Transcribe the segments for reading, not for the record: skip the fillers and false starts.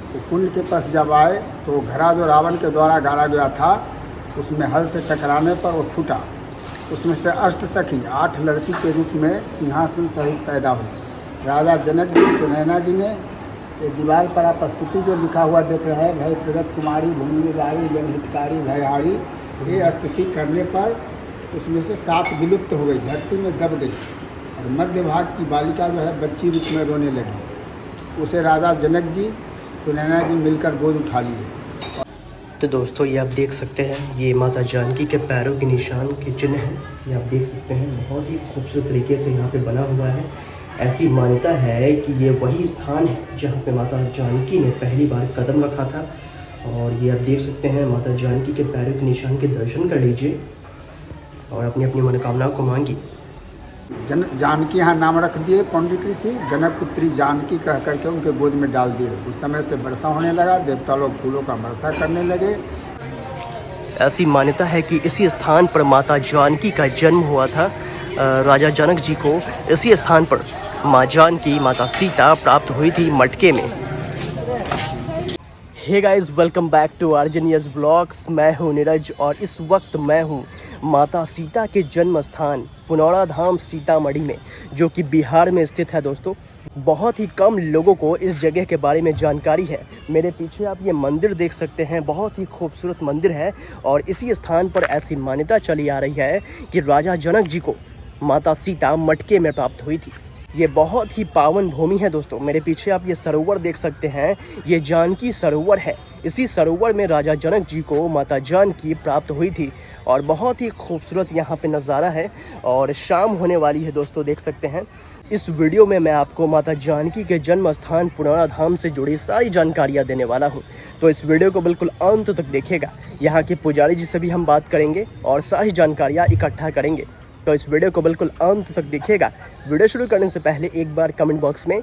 तो कुंड के पास जब आए तो घड़ा जो रावण के द्वारा गाड़ा गया था उसमें हल से टकराने पर वो फूटा। उसमें से अष्ट सखी 8 लड़की के रूप में सिंहासन सहित पैदा हुई। राजा जनक जी सुनैना जी ने ये दीवार पर आप स्तुति जो लिखा हुआ देख रहे हैं, भय प्रगट कुमारी भूमिदारी जनहितकारी भयहारी, ये स्तुति करने पर उसमें से 7 विलुप्त हो गई, धरती में दब गई और मध्य भाग की बालिका जो है बच्ची रूप में रोने लगी। उसे राजा जनक जी सुनैना जी मिलकर गोद उठा लिए। तो दोस्तों ये आप देख सकते हैं, ये माता जानकी के पैरों के निशान के चिन्ह हैं। ये आप देख सकते हैं, बहुत ही खूबसूरत तरीके से यहाँ पे बना हुआ है। ऐसी मान्यता है कि ये वही स्थान है जहाँ पे माता जानकी ने पहली बार कदम रखा था। और ये आप देख सकते हैं, माता जानकी के पैरों के निशान के दर्शन कर लीजिए और अपनी अपनी मनोकामनाओं को मांगी। जानकी यहाँ नाम रख दिए पंडित ऋषि, जनक पुत्री जानकी कह करके उनके गोद में डाल दिए। उस समय से वर्षा होने लगा, देवता लोग फूलों का वर्षा करने लगे। ऐसी मान्यता है कि इसी स्थान पर माता जानकी का जन्म हुआ था। राजा जनक जी को इसी स्थान पर माँ जानकी, माता सीता प्राप्त हुई थी मटके में। Hey guys, welcome back to आर्जनियस ब्लॉग्स। मैं हूँ नीरज और इस वक्त मैं हूँ माता सीता के जन्म स्थान पुनौरा धाम सीतामढ़ी में, जो कि बिहार में स्थित है। दोस्तों, बहुत ही कम लोगों को इस जगह के बारे में जानकारी है। मेरे पीछे आप ये मंदिर देख सकते हैं, बहुत ही खूबसूरत मंदिर है। और इसी स्थान पर ऐसी मान्यता चली आ रही है कि राजा जनक जी को माता सीता मटके में प्राप्त हुई थी। ये बहुत ही पावन भूमि है दोस्तों। मेरे पीछे आप ये सरोवर देख सकते हैं, ये जानकी सरोवर है। इसी सरोवर में राजा जनक जी को माता जानकी प्राप्त हुई थी और बहुत ही खूबसूरत यहाँ पे नज़ारा है। और शाम होने वाली है दोस्तों, देख सकते हैं। इस वीडियो में मैं आपको माता जानकी के जन्म स्थान पुनौरा धाम से जुड़ी सारी जानकारियाँ देने वाला हूँ। तो इस वीडियो को बिल्कुल अंत तक देखिएगा। यहाँ के पुजारी जी से भी हम बात करेंगे और सारी जानकारियाँ इकट्ठा करेंगे। तो इस वीडियो को बिल्कुल अंत तक देखिएगा। वीडियो शुरू करने से पहले एक बार कमेंट बॉक्स में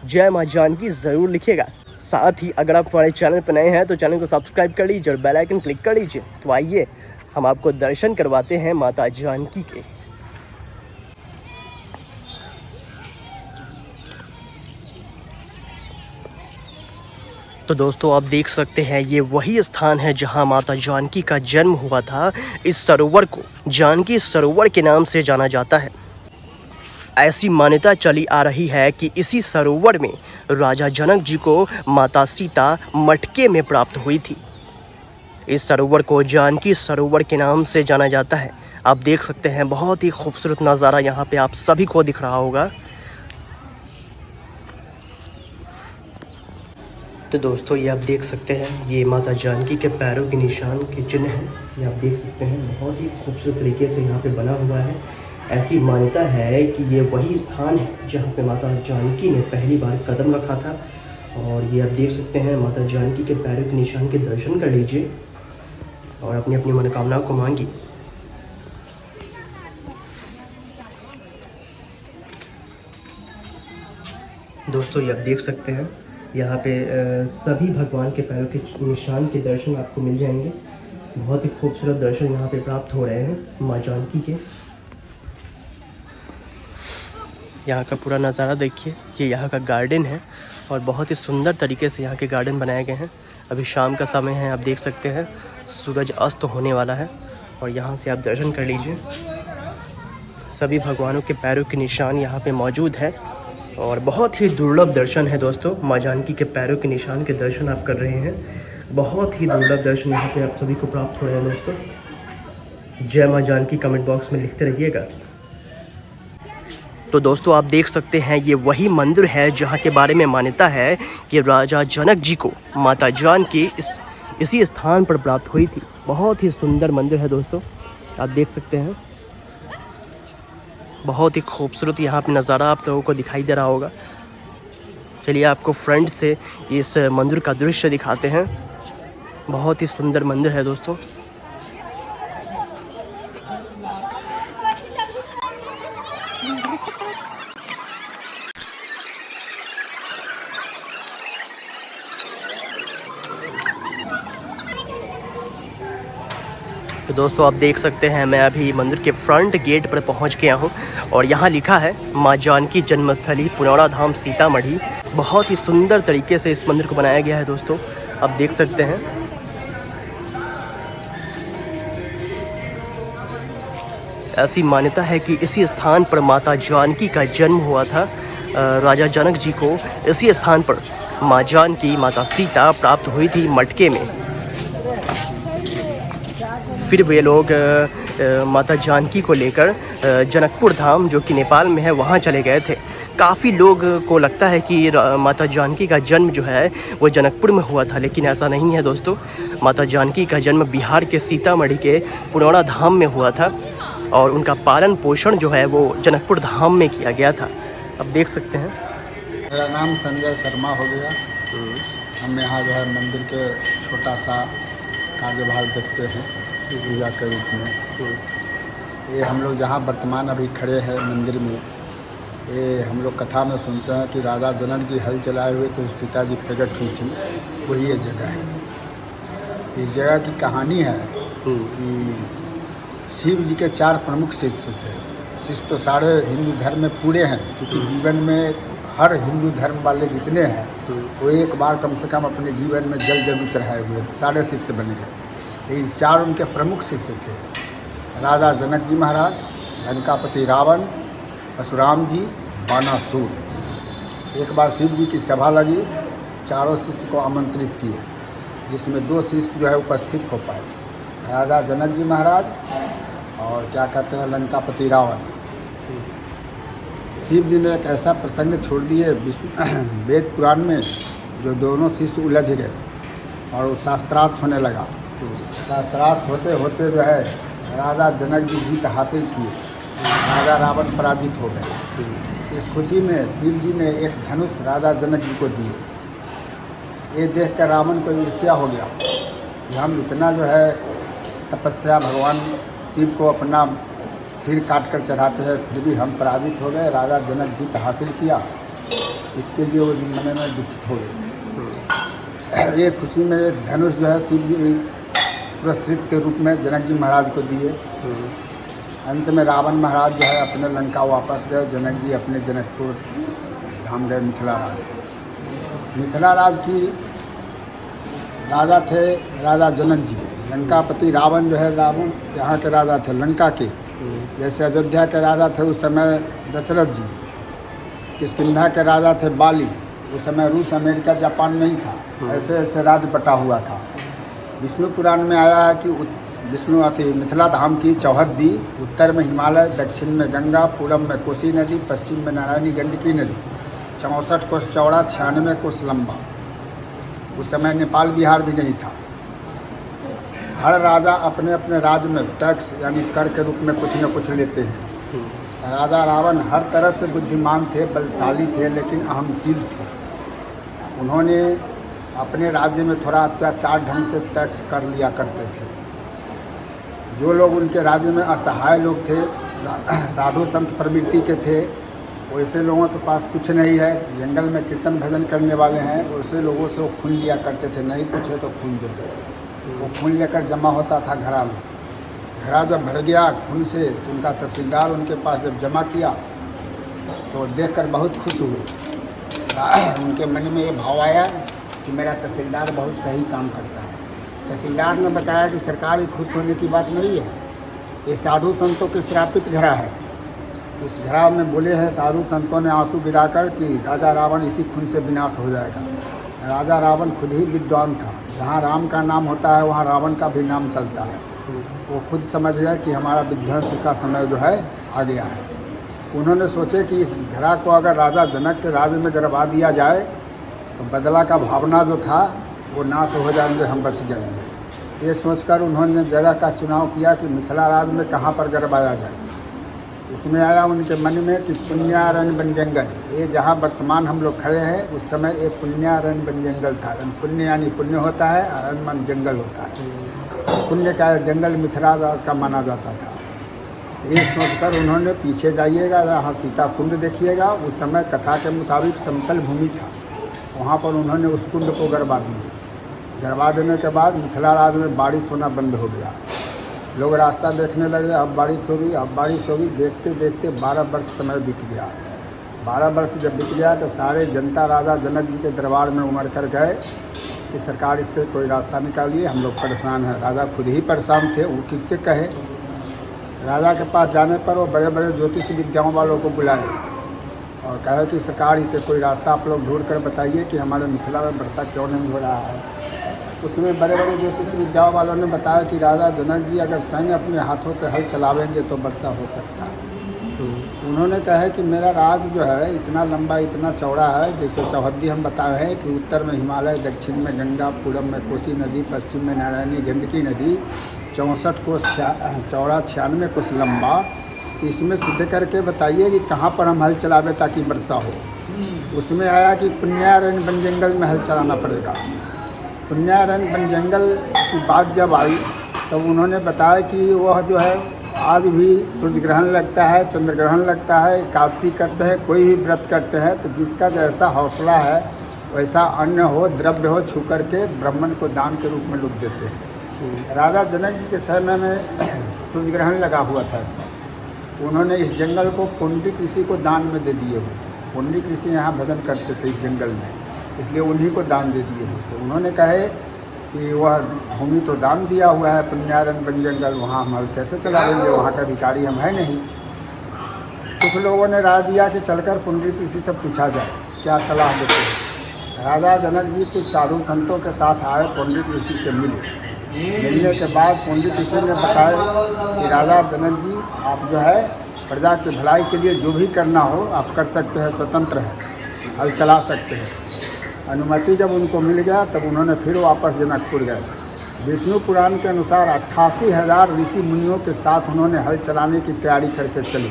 जय माँ जानकी ज़रूर लिखिएगा। साथ ही अगर आप हमारे चैनल पर नए हैं तो चैनल को सब्सक्राइब कर लीजिए और बेल आइकन क्लिक कर लीजिए। तो आइए हम आपको दर्शन करवाते हैं माता जानकी के। तो दोस्तों आप देख सकते हैं, ये वही स्थान है जहां माता जानकी का जन्म हुआ था। इस सरोवर को जानकी सरोवर के नाम से जाना जाता है। ऐसी मान्यता चली आ रही है कि इसी सरोवर में राजा जनक जी को माता सीता मटके में प्राप्त हुई थी। इस सरोवर को जानकी सरोवर के नाम से जाना जाता है। आप देख सकते हैं, बहुत ही खूबसूरत नज़ारा यहाँ पे आप सभी को दिख रहा होगा। तो दोस्तों ये आप देख सकते हैं, ये माता जानकी के पैरों के निशान के चिन्ह हैं। ये आप देख सकते हैं, बहुत ही खूबसूरत तरीके से यहाँ पे बना हुआ है। ऐसी मान्यता है कि ये वही स्थान है जहाँ पे माता जानकी ने पहली बार कदम रखा था। और ये आप देख सकते हैं, माता जानकी के पैरों के निशान के दर्शन कर लीजिए और अपनी अपनी मनोकामनाओं को मांगी। दोस्तों ये आप देख सकते हैं, यहाँ पे सभी भगवान के पैरों के निशान के दर्शन आपको मिल जाएंगे। बहुत ही खूबसूरत दर्शन यहाँ पे प्राप्त हो रहे हैं माँ जानकी के। यहाँ का पूरा नज़ारा देखिए, ये यहाँ का गार्डन है और बहुत ही सुंदर तरीके से यहाँ के गार्डन बनाए गए हैं। अभी शाम का समय है, आप देख सकते हैं, सूरज अस्त होने वाला है और यहाँ से आप दर्शन कर लीजिए। सभी भगवानों के पैरों के निशान यहाँ पे मौजूद है और बहुत ही दुर्लभ दर्शन है दोस्तों। माँ जानकी के पैरों के निशान के दर्शन आप कर रहे हैं। बहुत ही दुर्लभ दर्शन यहाँ पे आप सभी को प्राप्त हो रहे हैं दोस्तों। जय माँ जानकी कमेंट बॉक्स में लिखते रहिएगा। तो दोस्तों आप देख सकते हैं, ये वही मंदिर है जहाँ के बारे में मान्यता है कि राजा जनक जी को माता जानकी इसी स्थान पर प्राप्त हुई थी। बहुत ही सुंदर मंदिर है दोस्तों, आप देख सकते हैं। बहुत ही खूबसूरत यहाँ पे नज़ारा आप लोगों को दिखाई दे रहा होगा। चलिए आपको फ्रंट से इस मंदिर का दृश्य दिखाते हैं। बहुत ही सुंदर मंदिर है दोस्तों। तो दोस्तों आप देख सकते हैं, मैं अभी मंदिर के फ्रंट गेट पर पहुंच गया हूं और यहां लिखा है मां जानकी जन्मस्थली पुनौरा धाम सीतामढ़ी। बहुत ही सुंदर तरीके से इस मंदिर को बनाया गया है दोस्तों, आप देख सकते हैं। ऐसी मान्यता है कि इसी स्थान पर माता जानकी का जन्म हुआ था। राजा जनक जी को इसी स्थान पर माँ जानकी, माता सीता प्राप्त हुई थी मटके में। फिर वे लोग माता जानकी को लेकर जनकपुर धाम, जो कि नेपाल में है, वहाँ चले गए थे। काफ़ी लोग को लगता है कि माता जानकी का जन्म जो है वो जनकपुर में हुआ था, लेकिन ऐसा नहीं है दोस्तों। माता जानकी का जन्म बिहार के सीतामढ़ी के पुनौरा धाम में हुआ था और उनका पालन पोषण जो है वो जनकपुर धाम में किया गया था। आप देख सकते हैं। मेरा नाम संजय शर्मा हो गया। हम यहाँ जो है मंदिर के छोटा सा कार्यभार देखते हैं पूजा के रूप में। ये हम लोग जहाँ वर्तमान अभी खड़े हैं मंदिर में, ये हम लोग कथा में सुनते हैं कि राजा जनक जी हल चलाए हुए तो सीता जी प्रकट हुई थी, वही ये जगह है। इस जगह की कहानी है कि शिव जी के 4 प्रमुख शिष्य थे। शिष्य तो सारे हिंदू धर्म में पूरे हैं, क्योंकि जीवन में हर हिंदू धर्म वाले जितने हैं वो एक बार कम से कम अपने जीवन में जल जरूर चढ़ाए हुए थे, सारे शिष्य बन गए। लेकिन 4 उनके प्रमुख शिष्य थे, राजा जनक जी महाराज, लंकापति रावण, परशुराम जी, बानासुर। एक बार शिव जी की सभा लगी, चारों शिष्य को आमंत्रित किए, जिसमें 2 शिष्य जो है उपस्थित हो पाए, राजा जनक जी महाराज और क्या कहते हैं लंकापति रावण। शिव जी ने एक ऐसा प्रसंग छोड़ दिए वेद पुराण में, जो दोनों शिष्य उलझ गए और वो शास्त्रार्थ होने लगा। शास्त्रार्थ होते होते जो है राजा जनक जी जीत हासिल किए, राजा रावण पराजित हो गए। इस खुशी में शिव जी ने एक धनुष राजा जनक जी को दिए। ये देखकर रावण को ईर्ष्या हो गया कि हम इतना जो है तपस्या भगवान शिव को अपना सिर काट कर चढ़ाते हैं, फिर भी हम पराजित हो गए, राजा जनक जीत हासिल किया। इसके लिए वो मन में दुखित हो गए। ये खुशी में एक धनुष जो है शिव जी पुरस्कृत के रूप में जनक जी महाराज को दिए। अंत में रावण महाराज जो है अपने लंका वापस गए, जनक जी अपने जनकपुर धाम गए, मिथिला राज। मिथिला राज की राजा थे राजा जनक जी। लंकापति रावण जो है, रावण यहाँ के राजा थे लंका के। जैसे अयोध्या के राजा थे उस समय दशरथ जी, किष्किंधा के राजा थे बाली। उस समय रूस, अमेरिका, जापान नहीं था, ऐसे ऐसे राज्य बटा हुआ था। विष्णु पुराण में आया है कि विष्णु आती मिथिला धाम की चौहद्दी, उत्तर में हिमालय, दक्षिण में गंगा, पूरब में कोसी नदी, पश्चिम में नारायणी गंडकी नदी, 64 कोस चौड़ा, 96 कोस लंबा। उस समय नेपाल बिहार भी नहीं था। हर राजा अपने अपने राज्य में टैक्स यानी कर के रूप में कुछ न कुछ लेते हैं। राजा रावण हर तरह से बुद्धिमान थे, बलशाली थे, लेकिन अहमशील थे। उन्होंने अपने राज्य में थोड़ा अत्याचार ढंग से टैक्स कर लिया करते थे। जो लोग उनके राज्य में असहाय लोग थे, साधु संत प्रवृत्ति के थे, वैसे लोगों के पास कुछ नहीं है, जंगल में कीर्तन भजन करने वाले हैं, वैसे लोगों से वो खून लिया करते थे। नहीं कुछ है तो खून दे दो। वो खून लेकर जमा होता था घड़ा में। घड़ा जब भर गया खून से, तो उनका तहसीलदार उनके पास जब जमा किया तो देखकर बहुत खुश हुए। उनके मन में ये भाव आया कि मेरा तहसीलदार बहुत सही काम करता है। तहसीलदार ने बताया कि सरकार ये खुश होने की बात नहीं है, ये साधु संतों के श्रापित घड़ा है। इस घड़ा में बोले हैं साधु संतों ने आंसू गिराकर कि राजा रावण इसी खून से विनाश हो जाएगा। राजा रावण खुद ही विद्वान था, जहाँ राम का नाम होता है वहाँ रावण का भी नाम चलता है। वो खुद समझ गया कि हमारा विध्वंस का समय जो है आ गया है। उन्होंने सोचे कि इस घड़ा को अगर राजा जनक के राज्य में गिरवा दिया जाए तो बदला का भावना जो था वो नाश हो जाएंगे, हम बच जाएंगे। ये सोचकर उन्होंने जगह का चुनाव किया कि मिथिला राज्य में कहाँ पर गिरवाया जाए। इसमें आया उनके मन में कि पुण्यारण्य वन जंगल, ये जहाँ वर्तमान हम लोग खड़े हैं उस समय एक पुण्यारण्य वन जंगल था। पुण्य यानी पुण्य होता है, अरण्य मन जंगल होता है। पुण्य का जंगल मिथिला राज का माना जाता था। ये सोचकर उन्होंने पीछे जाइएगा, जहाँ सीता कुंड देखिएगा, उस समय कथा के मुताबिक समतल भूमि था, वहाँ पर उन्होंने उस कुंड को गड़वा दिया। गड़वा देने के बाद मिथिला राज में बारिश होना बंद हो गया। लोग रास्ता देखने लगे, अब बारिश होगी, अब बारिश होगी। देखते देखते 12 वर्ष समय बीत गया। 12 वर्ष जब बीत गया तो सारे जनता राजा जनक जी के दरबार में उमड़ कर गए कि सरकार इसके कोई रास्ता निकालिए, हम लोग परेशान हैं। राजा खुद ही परेशान थे, वो किससे कहे। राजा के पास जाने पर वो बड़े बड़े ज्योतिष विद्याओं वालों को बुलाए और कहे कि सरकार इसे कोई रास्ता आप लोग ढूंढ कर बताइए कि हमारे मिथिला में वर्षा क्यों नहीं हो रहा है। उसमें बड़े बड़े ज्योतिष विद्याओं वालों ने बताया कि राजा जनक जी अगर स्वयं अपने हाथों से हल चलावेंगे तो वर्षा हो सकता है। उन्होंने कहा कि मेरा राज जो है इतना लंबा इतना चौड़ा है, जैसे चौहद्दी हम बताए हैं कि उत्तर में हिमालय, दक्षिण में गंगा, पूरब में कोसी नदी, पश्चिम में नारायणी गंडकी नदी, 64 कोस चौड़ा, 96 कोस लंबा। इसमें सिद्ध करके बताइए कि कहाँ पर हम हल चलावे ताकि वर्षा हो। उसमें आया कि पुण्यारण्य वन जंगल में हल चलाना पड़ेगा। पुण्यारण्य वन जंगल की बात जब आई तो उन्होंने बताया कि वह जो है आज भी सूर्य ग्रहण लगता है, चंद्र ग्रहण लगता है, एकादशी करते हैं, कोई भी व्रत करते हैं, तो जिसका जैसा हौसला है वैसा अन्न हो, द्रव्य हो, छू करके ब्राह्मण को दान के रूप में लोग देते हैं। राजा जनक जी के समय में सूर्य ग्रहण लगा हुआ था। उन्होंने इस जंगल को पुंडरीक ऋषि को दान में दे दिए हुए थे। पुंडरीक ऋषि यहाँ भजन करते थे इस जंगल में, इसलिए उन्हीं को दान दे दिए हुए थे। उन्होंने कहे कि वह भूमि तो दान दिया हुआ है पुण्यारण्य वन जंगल, वहाँ हम हल कैसे चला लेंगे, वहाँ का अधिकारी हम है नहीं। कुछ लोगों ने राय दिया कि चलकर पुंडरीक ऋषि से पूछा जाए क्या सलाह देते हैं। राजा जनक जी कुछ साधु संतों के साथ आए, पुंडरीक ऋषि से मिले। मिलने के बाद पुंडरीक ऋषि ने बताया कि राजा जनक जी आप जो है प्रजा की भलाई के लिए जो भी करना हो आप कर सकते हैं, स्वतंत्र है, हल चला सकते हैं। अनुमति जब उनको मिल गया तब उन्होंने फिर वापस जनकपुर गए। विष्णु पुराण के अनुसार 88,000 ऋषि मुनियों के साथ उन्होंने हल चलाने की तैयारी करके चले।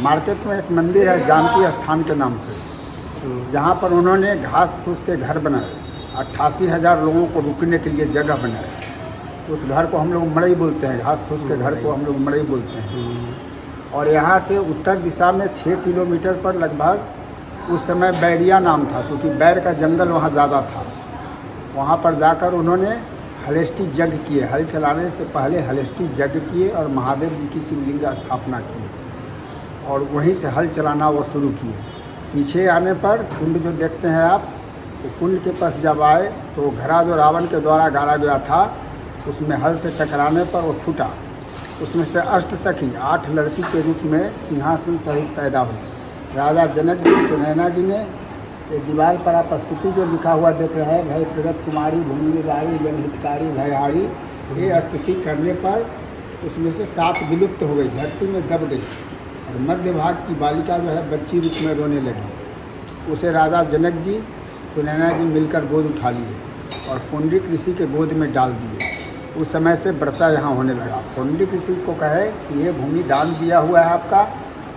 मार्केट में एक मंदिर है जानकी स्थान के नाम से, जहाँ पर उन्होंने घास फूस के घर बनाए, 88,000 लोगों को रुकने के लिए जगह बनाए। उस घर को हम लोग मड़ई बोलते हैं, घास फूस के घर को हम लोग मड़ई बोलते हैं। और यहाँ से उत्तर दिशा में 6 किलोमीटर पर लगभग, उस समय बैरिया नाम था, क्योंकि बैर का जंगल वहाँ ज़्यादा था। वहाँ पर जाकर उन्होंने हलेष्टि यज्ञ किए, हल चलाने से पहले हलेष्टि यज्ञ किए और महादेव जी की शिवलिंग स्थापना की और वहीं से हल चलाना वो शुरू किए। पीछे आने पर कुंड जो देखते हैं आप, तो कुंड के पास जब आए तो घड़ा जो रावण के द्वारा गाड़ा गया था उसमें हल से टकराने पर वो फूटा। उसमें से अष्ट सखी 8 लड़की के रूप में सिंहासन सहित पैदा हुई। राजा जनक जी, सुनैना जी ने ये दीवार पर आप स्तुति जो लिखा हुआ देख रहे हैं, भय प्रगत कुमारी भूमिदारी जनहितकारी भयहारी, ये स्तुति करने पर उसमें से 7 विलुप्त हो गई, धरती में दब गई और मध्य भाग की बालिका जो है बच्ची रूप में रोने लगी। उसे राजा जनक जी सुनैना जी मिलकर गोद उठा लिए और पुंडरीक ऋषि के गोद में डाल दिए। उस समय से वर्षा यहाँ होने लगा। पुंडरीक ऋषि को कहे कि ये भूमि दान दिया हुआ है आपका,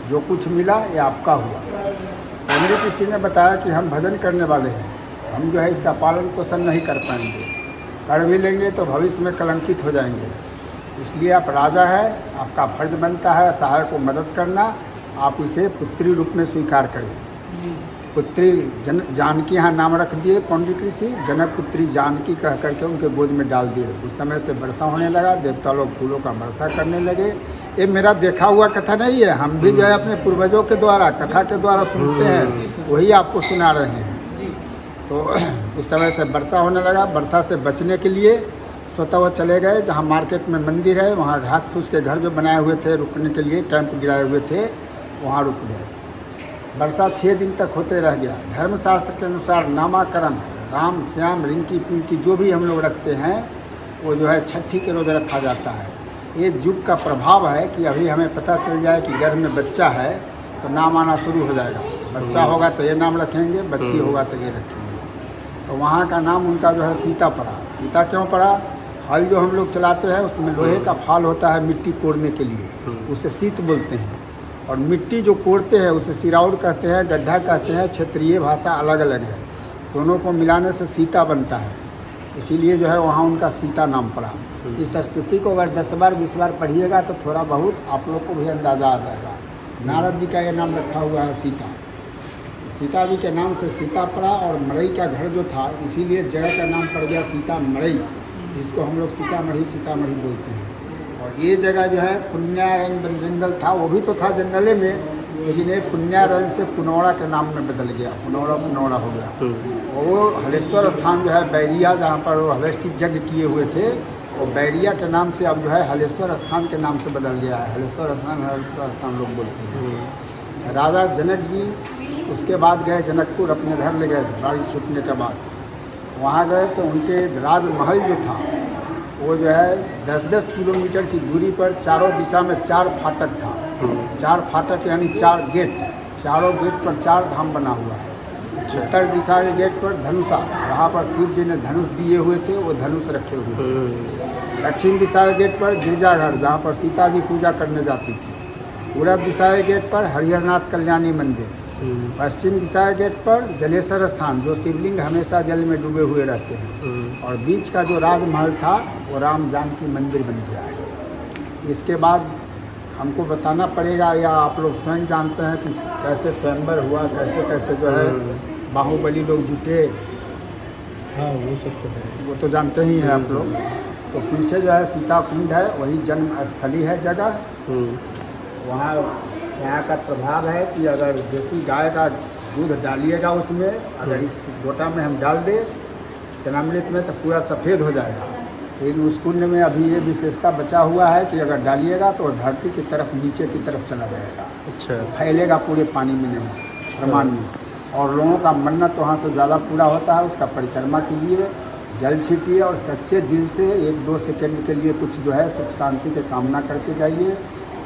जो कुछ मिला ये आपका हुआ। पुंडरीक ऋषि ने बताया कि हम भजन करने वाले हैं, हम जो है इसका पालन पोषण नहीं कर पाएंगे, कर भी लेंगे तो भविष्य में कलंकित हो जाएंगे। इसलिए आप राजा है, आपका फर्ज बनता है सहाय को मदद करना, आप इसे पुत्री रूप में स्वीकार करें। पुत्री जानकी यहाँ नाम रख दिए पुंडरीक ऋषि, जनक पुत्री जानकी कह करके उनके गोद में डाल दिए। उस समय से वर्षा होने लगा, देवता लोग फूलों का वर्षा करने लगे। ये मेरा देखा हुआ कथा नहीं है, हम भी जो है अपने पूर्वजों के द्वारा कथा के द्वारा सुनते हैं, वही आपको सुना रहे हैं। तो उस समय से वर्षा होने लगा। वर्षा से बचने के लिए स्वतः वह चले गए जहाँ मार्केट में मंदिर है, वहाँ घास फूस के घर जो बनाए हुए थे रुकने के लिए, कैंप गिराए हुए थे, वहाँ रुक गए। वर्षा 6 दिन तक होते रह गया। धर्मशास्त्र के अनुसार नामाकरण राम श्याम रिंकी पिंकी जो भी हम लोग रखते हैं वो जो है छठी के रोज रखा जाता है। ये युग का प्रभाव है कि अभी हमें पता चल जाए कि गर्भ में बच्चा है तो नाम आना शुरू हो जाएगा। बच्चा होगा तो ये नाम रखेंगे, बच्ची होगा तो ये रखेंगे। तो वहाँ का नाम उनका जो है सीता पड़ा। सीता क्यों पड़ा? हल जो हम लोग चलाते हैं उसमें लोहे का फाल होता है मिट्टी कोड़ने के लिए, उसे सीत बोलते हैं। और मिट्टी जो कोड़ते हैं उसे सिराउड़ कहते हैं, गड्ढा कहते हैं, क्षेत्रीय भाषा अलग अलग है। दोनों को मिलाने से सीता बनता है, इसीलिए जो है वहाँ उनका सीता नाम पड़ा। इस स्तुति को अगर 10 बार 20 बार पढ़िएगा तो थोड़ा बहुत आप लोग को भी अंदाज़ा आ जाएगा। नारद जी का ये नाम रखा हुआ है सीता। सीता जी के नाम से सीता पड़ा। और मड़ई का घर जो था इसीलिए जगह का नाम पड़ गया सीता मड़ई, जिसको हम लोग सीतामढ़ी बोलते हैं। और ये जगह जो है पुण्यारण्य वन जंगल था, वो भी तो था जंगले में, लेकिन ये पुण्यारंज से पुनौरा के नाम में बदल गया, पुनौरा हो गया। वो हलेश्वर स्थान जो है बैरिया, जहाँ पर वो हलेश की यज्ञ किए हुए थे, वो बैरिया के नाम से अब जो है हलेश्वर स्थान के नाम से बदल गया है। हलेश्वर स्थान लोग बोलते हैं। राजा जनक जी उसके बाद गए जनकपुर, अपने घर ले गए बारिश छूटने के बाद। वहाँ गए तो उनके राजमहल जो था वो जो है 10-10 किलोमीटर की दूरी पर चारों दिशा में 4 फाटक था। 4 फाटक यानी 4 गेट, चारों गेट पर 4 धाम बना हुआ है। उत्तर दिशा के गेट पर धनुषा, जहाँ पर शिव जी ने धनुष दिए हुए थे वो धनुष रखे हुए थे। दक्षिण दिशा के गेट पर गिरजाघर, जहाँ पर सीता जी पूजा करने जाती थी। पूरब दिशा के गेट पर हरिहरनाथ कल्याणी मंदिर। पश्चिम दिशा के गेट पर जलेश्वर स्थान, जो शिवलिंग हमेशा जल में डूबे हुए रहते हैं। और बीच का जो राजमहल था वो राम जानकी मंदिर बन गया है। इसके बाद हमको बताना पड़ेगा या आप लोग स्वयं जानते हैं कि कैसे स्वयंवर हुआ, कैसे कैसे जो है बाहुबली लोग जुटे। हाँ, वो सब तो है, वो तो जानते ही हैं आप लोग। तो पीछे जो है सीता कुंड है, वही जन्म स्थली है जगह। वहाँ यहाँ का प्रभाव है कि अगर देसी गाय का दूध डालिएगा उसमें, अगर इस गोटा में हम डाल दें चनामृत में, तो पूरा सफ़ेद हो जाएगा। लेकिन उस कुंड में अभी ये विशेषता बचा हुआ है कि अगर डालिएगा तो धरती की तरफ, नीचे की तरफ चला जाएगा। अच्छा, फैलेगा पूरे पानी में नहीं, प्रमाण में। और लोगों का मन्नत वहाँ से ज़्यादा पूरा होता है। उसका परिक्रमा कीजिए, जल छीटिए और सच्चे दिल से 1-2 सेकंड के लिए कुछ जो है सुख शांति की कामना करके जाइए।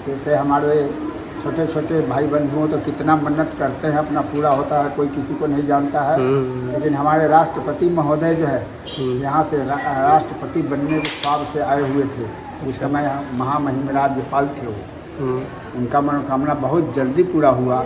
जैसे हमारे छोटे छोटे भाई बंधुओं तो कितना मन्नत करते हैं, अपना पूरा होता है, कोई किसी को नहीं जानता है। लेकिन हमारे राष्ट्रपति महोदय जो है यहाँ से राष्ट्रपति बनने के ख्वाब से आए हुए थे। उस समय महामहिम राज्यपाल थे वो। उनका मनोकामना बहुत जल्दी पूरा हुआ।